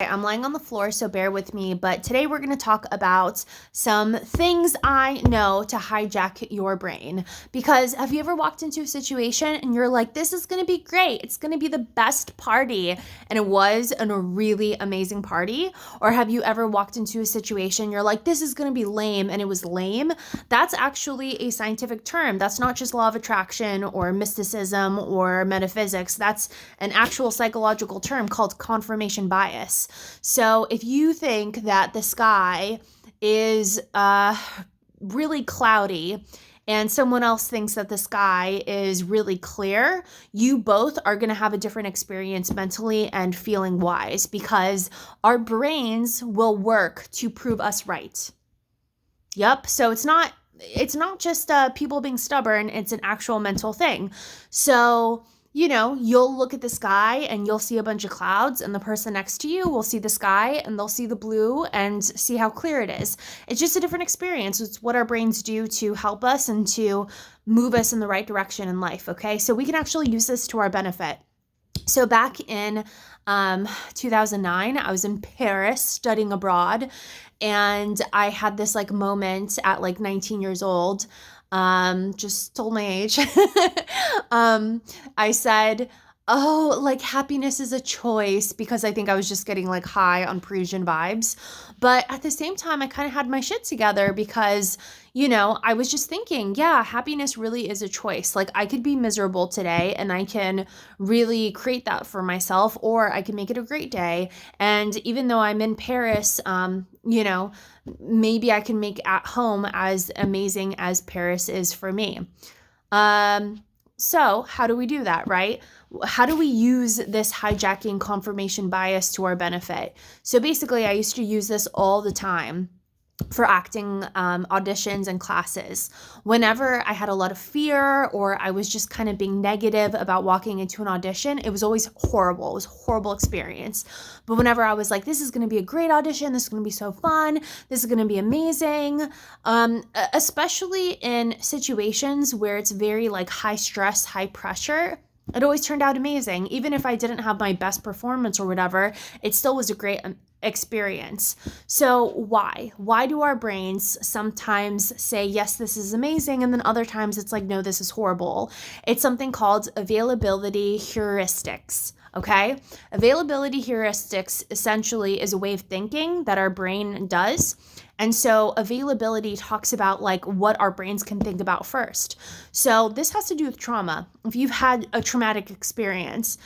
I'm laying on the floor, so bear with me, but today we're going to talk about some things I know to hijack your brain. Because have you ever walked into a situation and you're like, this is going to be great, it's going to be the best party, and it was a really amazing party? Or have you ever walked into a situation you're like, this is going to be lame, and it was lame? That's actually a scientific term. That's not just law of attraction or mysticism or metaphysics. That's an actual psychological term called confirmation bias. So if you think that the sky is really cloudy and someone else thinks that the sky is really clear, you both are going to have a different experience mentally and feeling wise, because our brains will work to prove us right. Yep. So it's not just people being stubborn. It's an actual mental thing. So you'll look at the sky and you'll see a bunch of clouds, and the person next to you will see the sky and they'll see the blue and see how clear it is. It's just a different experience. It's what our brains do to help us and to move us in the right direction in life. Okay. So we can actually use this to our benefit. So back in 2009, I was in Paris studying abroad, and I had this moment at 19 years old. Just told my age. I said, oh, happiness is a choice, because I think I was just getting high on Parisian vibes. But at the same time, I kind of had my shit together, because, I was just thinking, yeah, happiness really is a choice. I could be miserable today and I can really create that for myself, or I can make it a great day. And even though I'm in Paris, maybe I can make at home as amazing as Paris is for me. So how do we do that, right? How do we use this hijacking confirmation bias to our benefit? So basically, I used to use this all the time for acting auditions and classes. Whenever I had a lot of fear, or I was just kind of being negative about walking into an audition, it was always horrible. It was a horrible experience. But whenever I was like, this is going to be a great audition, this is going to be so fun, this is going to be amazing, especially in situations where it's very high stress, high pressure, it always turned out amazing. Even if I didn't have my best performance or whatever, it still was a great experience. So why? Why do our brains sometimes say, yes, this is amazing, and then other times it's like, no, this is horrible? It's something called availability heuristics. Okay? Availability heuristics essentially is a way of thinking that our brain does. And so availability talks about what our brains can think about first. So this has to do with trauma. If you've had a traumatic experience,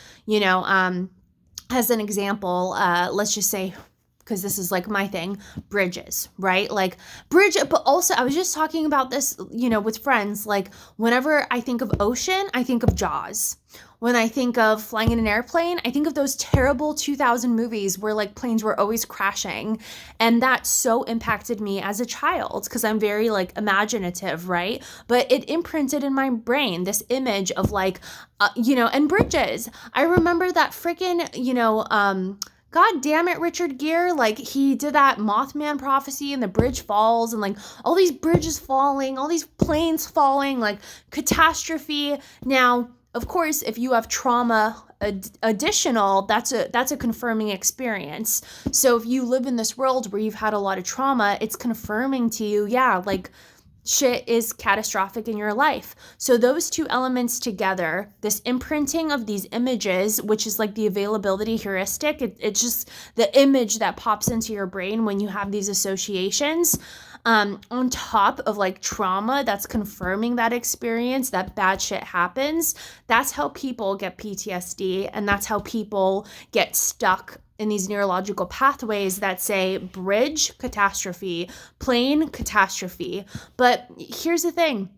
as an example, let's just say, because this is my thing, bridges, right? But also I was just talking about this, with friends. Whenever I think of ocean, I think of Jaws. When I think of flying in an airplane, I think of those terrible 2000 movies where planes were always crashing. And that so impacted me as a child, because I'm very imaginative, right? But it imprinted in my brain this image of and bridges. I remember that freaking, God damn it, Richard Gere, he did that Mothman prophecy and the bridge falls, and all these bridges falling, all these planes falling, catastrophe. Now, of course, if you have trauma additional, that's a confirming experience. So if you live in this world where you've had a lot of trauma, it's confirming to you, yeah, shit is catastrophic in your life. So those two elements together, this imprinting of these images, which is the availability heuristic, it's just the image that pops into your brain when you have these associations, on top of trauma that's confirming that experience, that bad shit happens. That's how people get PTSD, and that's how people get stuck in these neurological pathways that say bridge, catastrophe, plane, catastrophe. But here's the thing.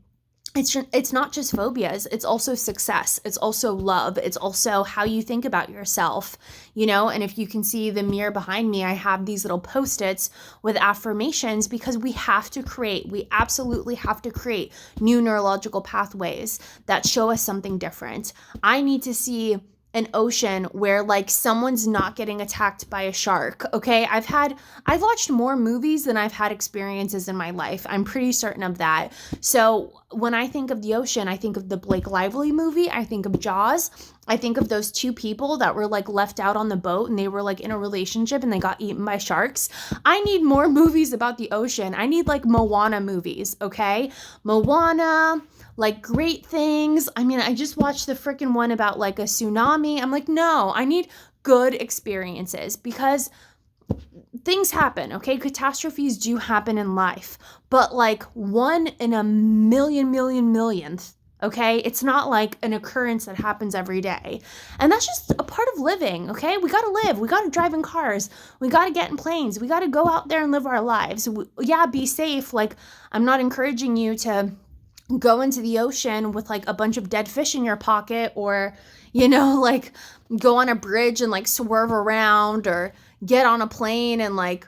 It's not just phobias. It's also success. It's also love. It's also how you think about yourself, and if you can see the mirror behind me, I have these little Post-its with affirmations, because we absolutely have to create new neurological pathways that show us something different. I need to see an ocean where someone's not getting attacked by a shark. Okay. I've watched more movies than I've had experiences in my life. I'm pretty certain of that. So when I think of the ocean, I think of the Blake Lively movie. I think of Jaws. I think of those two people that were like left out on the boat and they were like in a relationship and they got eaten by sharks. I need more movies about the ocean. I need like Moana movies, okay? Moana, like Great Things. I mean, I just watched the freaking one about like a tsunami. I'm like, no, I need good experiences because things happen, okay? Catastrophes do happen in life, but like one in a millionth. Okay, it's not like an occurrence that happens every day. And that's just a part of living, okay? We gotta live. We gotta drive in cars. We gotta get in planes. We gotta go out there and live our lives. Yeah, be safe. Like, I'm not encouraging you to go into the ocean with like a bunch of dead fish in your pocket or, like go on a bridge and like swerve around or get on a plane and like,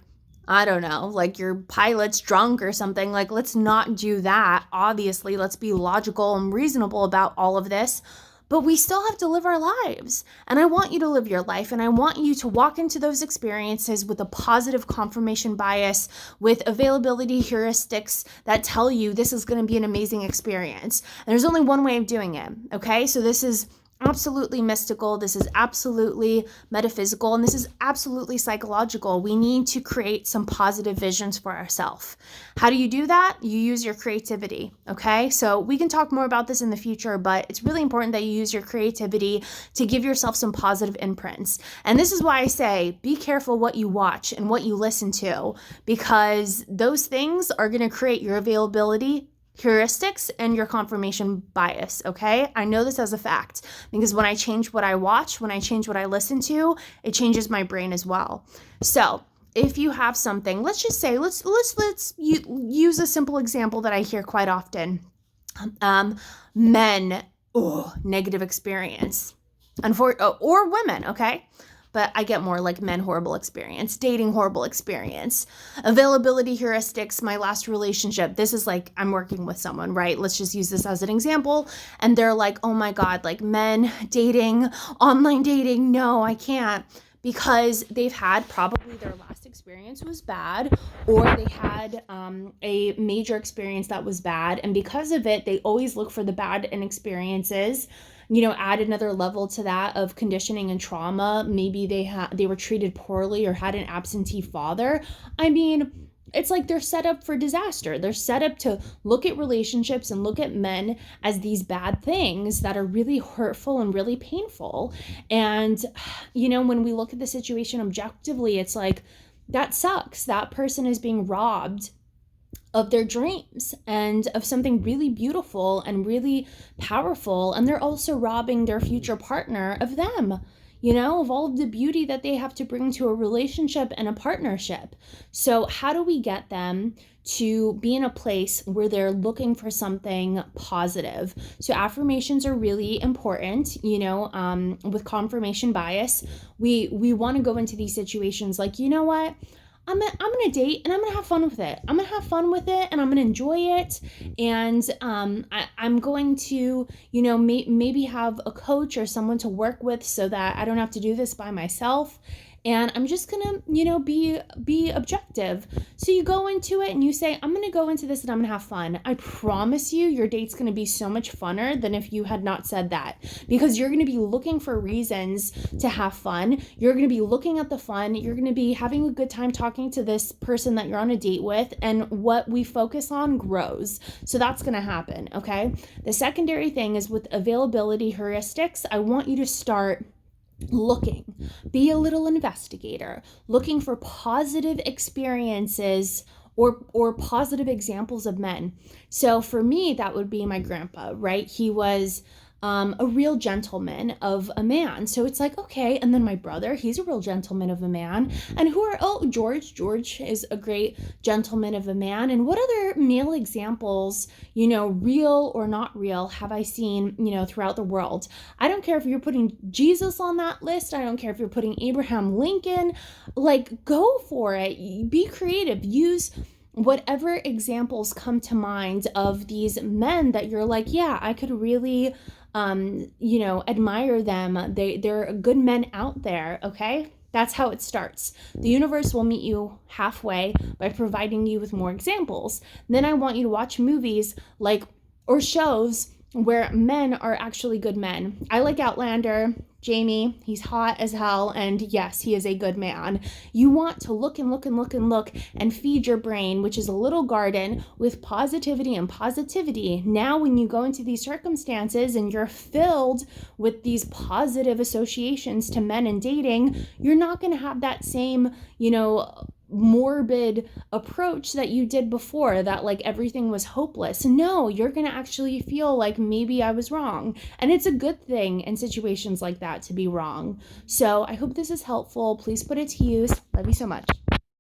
I don't know, like your pilot's drunk or something. Like, let's not do that. Obviously, let's be logical and reasonable about all of this, but we still have to live our lives. And I want you to live your life, and I want you to walk into those experiences with a positive confirmation bias, with availability heuristics that tell you this is going to be an amazing experience. And there's only one way of doing it, okay? So this is absolutely mystical. This is absolutely metaphysical, and this is absolutely psychological. We need to create some positive visions for ourselves. How do you do that? You use your creativity, okay? So we can talk more about this in the future, but it's really important that you use your creativity to give yourself some positive imprints. And this is why I say, be careful what you watch and what you listen to, because those things are going to create your availability heuristics and your confirmation bias, okay? I know this as a fact because when I change what I watch, when I change what I listen to, it changes my brain as well. So if you have something, let's just say, let's use a simple example that I hear quite often. Men, negative experience. Or women, okay? But I get more like men, horrible experience, dating, horrible experience, availability heuristics, my last relationship. This is like, I'm working with someone, right? Let's just use this as an example. And they're like, oh my God, like men dating, online dating. No, I can't, because they've had probably their last experience was bad, or they had a major experience that was bad. And because of it, they always look for the bad in experiences. Add another level to that of conditioning and trauma. Maybe they were treated poorly or had an absentee father. I mean, it's like they're set up for disaster. They're set up to look at relationships and look at men as these bad things that are really hurtful and really painful. And, when we look at the situation objectively, it's like, that sucks. That person is being robbed of their dreams and of something really beautiful and really powerful. And they're also robbing their future partner of them, of all of the beauty that they have to bring to a relationship and a partnership. So how do we get them to be in a place where they're looking for something positive? So affirmations are really important, with confirmation bias. We want to go into these situations like, you know what? I'm gonna date and I'm gonna have fun with it. I'm gonna have fun with it and I'm gonna enjoy it. And I'm going to, maybe have a coach or someone to work with so that I don't have to do this by myself. And I'm just gonna, be objective. So you go into it and you say, I'm gonna go into this and I'm gonna have fun. I promise you, your date's gonna be so much funner than if you had not said that, because you're gonna be looking for reasons to have fun. You're gonna be looking at the fun. You're gonna be having a good time talking to this person that you're on a date with, and what we focus on grows. So that's gonna happen, okay? The secondary thing is with availability heuristics. I want you to start looking, be a little investigator, looking for positive experiences or positive examples of men. So for me, that would be my grandpa, right? He was a real gentleman of a man. So it's like, okay. And then my brother, he's a real gentleman of a man. And George is a great gentleman of a man. And what other male examples, real or not real, have I seen, throughout the world? I don't care if you're putting Jesus on that list. I don't care if you're putting Abraham Lincoln. Like, go for it. Be creative. Use whatever examples come to mind of these men that you're like, yeah, I could really admire them. They're good men out there, okay? That's how it starts. The universe will meet you halfway by providing you with more examples. Then I want you to watch movies or shows where men are actually good men. I like Outlander. Jamie, he's hot as hell, and yes, he is a good man. You want to look and look and look and look and feed your brain, which is a little garden, with positivity and positivity. Now, when you go into these circumstances and you're filled with these positive associations to men and dating, you're not going to have that same, morbid approach that you did before, that like everything was hopeless. No, you're going to actually feel like maybe I was wrong. And it's a good thing in situations like that to be wrong. So I hope this is helpful. Please put it to use. Love you so much.